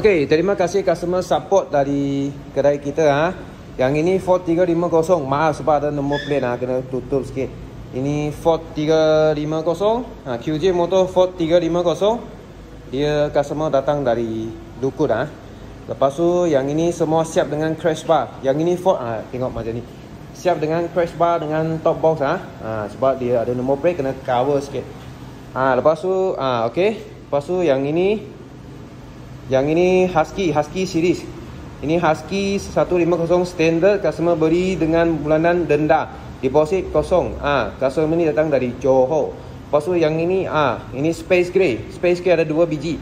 Okey, terima kasih customer support dari kedai kita Yang ini Ford 350. Maaf sebab ada nombor plate kena tutup sikit. Ini Ford 350. QJ motor Ford 350. Dia customer datang dari Dukut Lepas tu yang ini semua siap dengan crash bar. Yang ini Ford tengok macam ni. Siap dengan crash bar dengan top box sebab dia ada nombor plate kena cover sikit. Lepas tu okey. Lepas tu yang ini Husky series. Ini Husky 150 standard, customer beri dengan bulanan denda. Deposit kosong. Customer ni datang dari Johor. Lepas tu yang ini ini Space Grey. Space Grey ada 2 biji.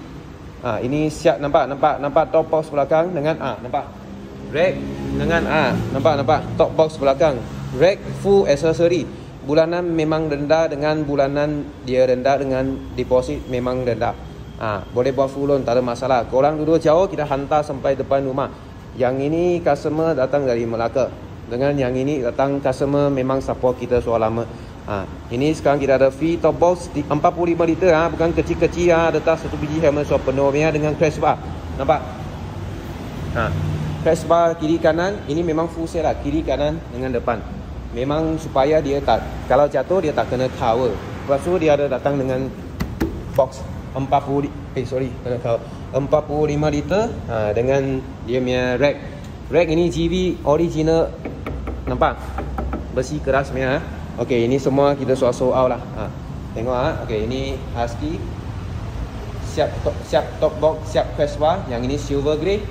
Ini siap, nampak top box belakang dengan nampak. Rack dengan nampak top box belakang. Rack full accessory. Bulanan memang denda dengan bulanan dia denda dengan deposit memang denda. Boleh buat full loan, tak ada masalah. Korang duduk jauh, kita hantar sampai depan rumah. Yang ini customer datang dari Melaka. Dengan yang ini datang customer memang support kita soal lama. Ini sekarang kita ada free top box 45 liter bukan kecil-kecil letak satu biji hammer so penuh dengan crash bar. Nampak? Crash bar kiri kanan, ini memang full set kiri kanan dengan depan. Memang supaya dia tak, kalau jatuh dia tak kena cover. Lepas tu dia ada datang dengan box 45 liter dengan dia punya rack. Rack ini GV original. Nampak? Besi keras punya. Okey, ini semua kita sold out lah. Tengok okey, ini Husky. Siap top box, siap crash bar. Yang ini silver grey.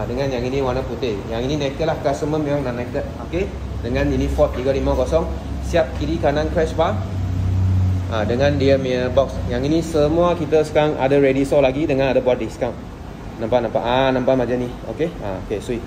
Dengan yang ini warna putih. Yang ini naked lah, customer memang nak naked. Okey. Dengan ini Ford 350. Siap kiri kanan crash bar. Dengan dia punya box. Yang ini semua kita sekarang ada ready sold lagi dengan ada buat discount. Nampak macam ni. Okey. Okey, sweet.